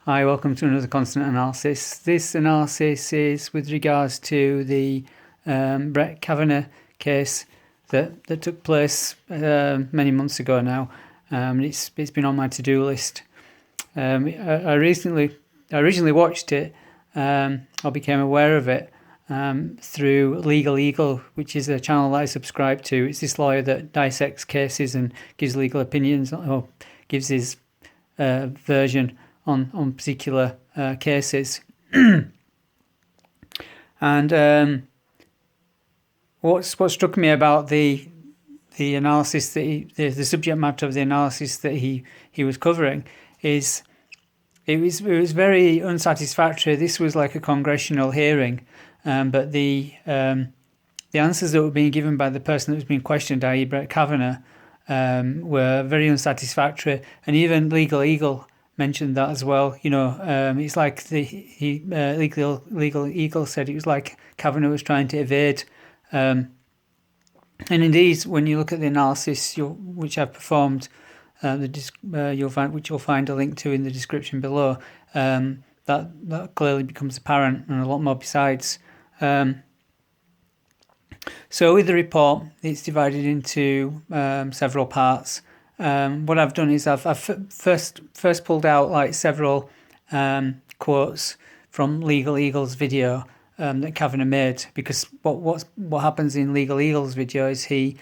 Hi, welcome to another consonant analysis. This analysis is with regards to the Brett Kavanaugh case that took place many months ago now. It's been on my to-do list. I originally watched it, or became aware of it through Legal Eagle, which is a channel that I subscribe to. It's this lawyer that dissects cases and gives legal opinions, or gives his version on particular cases. And what struck me about the analysis that the subject matter of the analysis that he was covering is it was very unsatisfactory. This was like a congressional hearing, but the answers that were being given by the person that was being questioned, i.e. Brett Kavanaugh, were very unsatisfactory, and even Legal Eagle mentioned that as well. It's like Legal Eagle said it was like Kavanaugh was trying to evade. And indeed, when you look at the analysis which I've performed, you'll find a link to in the description below. That clearly becomes apparent, and a lot more besides. So with the report, it's divided into several parts. What I've done is I've first pulled out like several quotes from Legal Eagle's video that Kavanaugh made, because what happens in Legal Eagle's video is he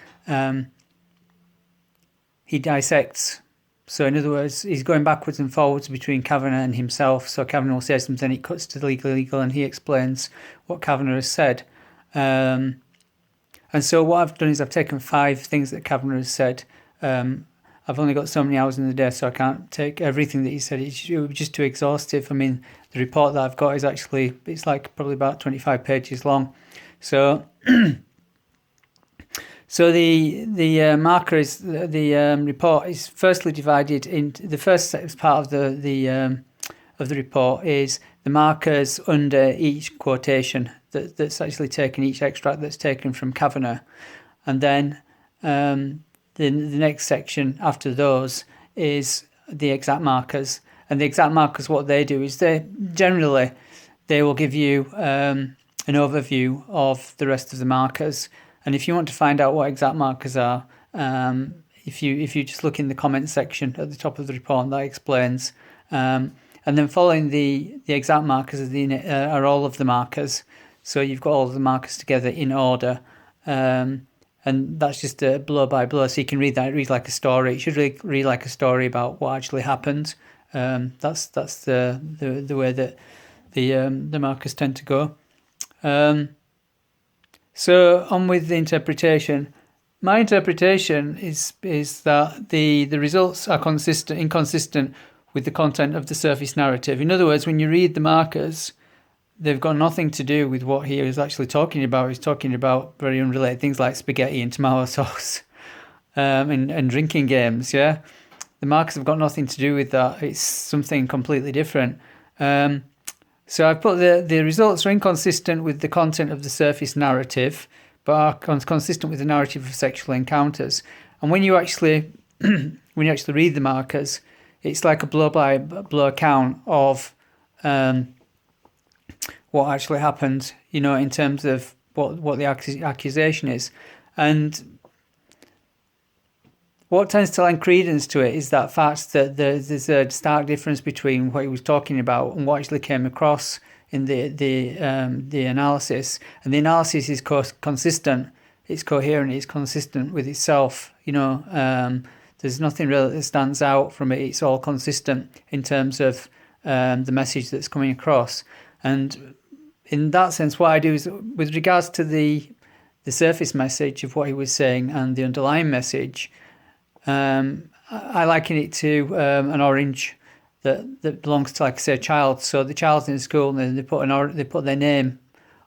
dissects. So in other words, he's going backwards and forwards between Kavanaugh and himself. So Kavanaugh will say something, it cuts to Legal Eagle, and he explains what Kavanaugh has said. And so what I've done is I've taken 5 things that Kavanaugh has said. I've only got so many hours in the day, so I can't take everything that he said. It would be just too exhaustive. I mean, the report that I've got is actually, it's like probably about 25 pages long. So the marker is the report is firstly divided into the first part of the report is the markers under each quotation that's actually taken, each extract that's taken from Kavanaugh, and then the next section after those is the exact markers. And the exact markers, what they do is they will give you an overview of the rest of the markers. And if you want to find out what exact markers are, if you just look in the comments section at the top of the report, that explains. And then following the exact markers are all of the markers. So you've got all of the markers together in order. And that's just a blow by blow, so you can read that. It reads like a story. It should read like a story about what actually happened. That's the way that the markers tend to go. So on with the interpretation. My interpretation is that the results are inconsistent with the content of the surface narrative. In other words, when you read the markers, they've got nothing to do with what he is actually talking about. He's talking about very unrelated things like spaghetti and tomato sauce and drinking games, yeah? The markers have got nothing to do with that. It's something completely different. So I put the results are inconsistent with the content of the surface narrative, but are consistent with the narrative of sexual encounters. And when you actually read the markers, it's like a blow-by-blow account of what actually happened, in terms of what the accusation is. And what tends to lend credence to it is that fact that there's a stark difference between what he was talking about and what actually came across in the analysis. And the analysis is consistent, it's coherent, it's consistent with itself. There's nothing really that stands out from it. It's all consistent in terms of the message that's coming across. And in that sense, what I do is, with regards to the surface message of what he was saying and the underlying message, I liken it to an orange that belongs to, like I say, a child. So the child's in school, and they put their name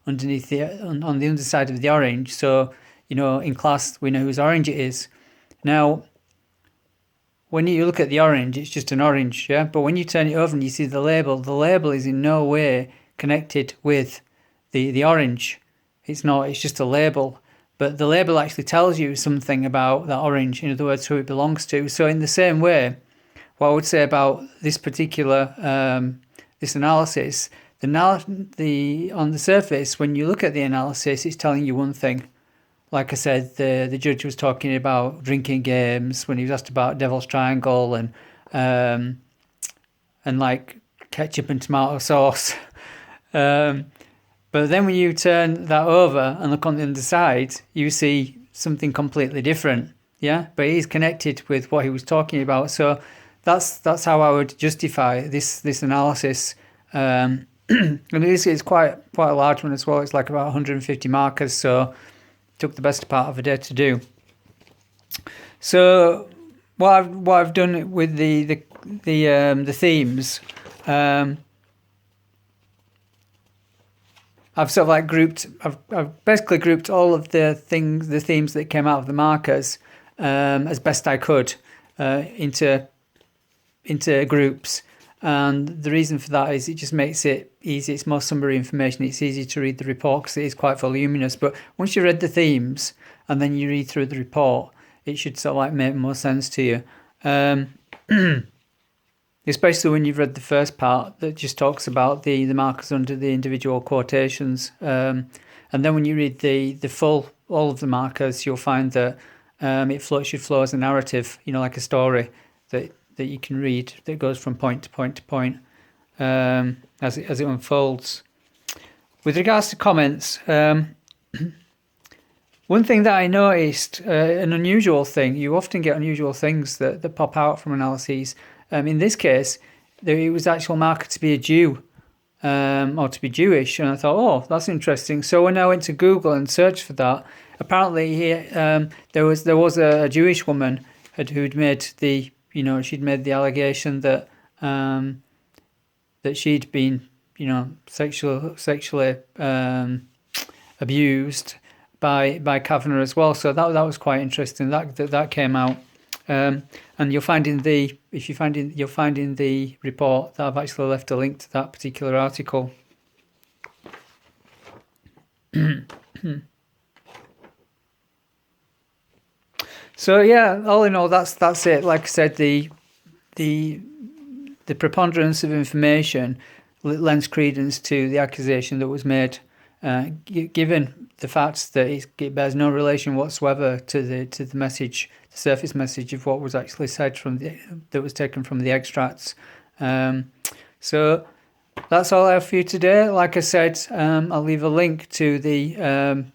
underneath on the underside of the orange. So in class we know whose orange it is. Now, when you look at the orange, it's just an orange, yeah. But when you turn it over and you see the label is in no way connected with the orange. It's not. It's just a label. But the label actually tells you something about that orange. In other words, who it belongs to. So in the same way, what I would say about this particular this analysis, on the surface, when you look at the analysis, it's telling you one thing. Like I said, the judge was talking about drinking games when he was asked about Devil's Triangle and like ketchup and tomato sauce. But then when you turn that over and look on the other side, you see something completely different. Yeah, but it is connected with what he was talking about. So that's how I would justify this analysis. And this is quite a large one as well. It's like about 150 markers. So it took the best part of a day to do. So what I've done with the themes. I've sort of like I've basically grouped all of the themes that came out of the markers as best I could into groups. And the reason for that is it just makes it easy. It's more summary information. It's easy to read the report because it is quite voluminous. But once you read the themes and then you read through the report, it should sort of like make more sense to you. Especially when you've read the first part that just talks about the markers under the individual quotations. And then when you read the all of the markers, you'll find that it should flow as a narrative, like a story that you can read that goes from point to point to point as it unfolds. With regards to comments, one thing that I noticed, an unusual thing, you often get unusual things that pop out from analyses. In this case, it was actual marker to be a Jew or to be Jewish, and I thought, oh, that's interesting. So when I went to Google and searched for that, apparently there was a Jewish woman who'd made she'd made the allegation that she'd been sexually abused by Kavanaugh as well. So that was quite interesting. That came out. And you'll find in the report that I've actually left a link to that particular article. So yeah, all in all, that's it. Like I said, the preponderance of information lends credence to the accusation that was made, given the fact that it bears no relation whatsoever to the message, the surface message of what was actually said that was taken from the extracts. So that's all I have for you today. Like I said, I'll leave a link to the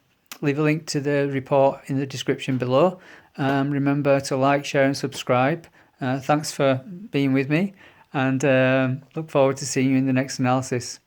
report in the description below. Remember to like, share, and subscribe. Thanks for being with me, and look forward to seeing you in the next analysis.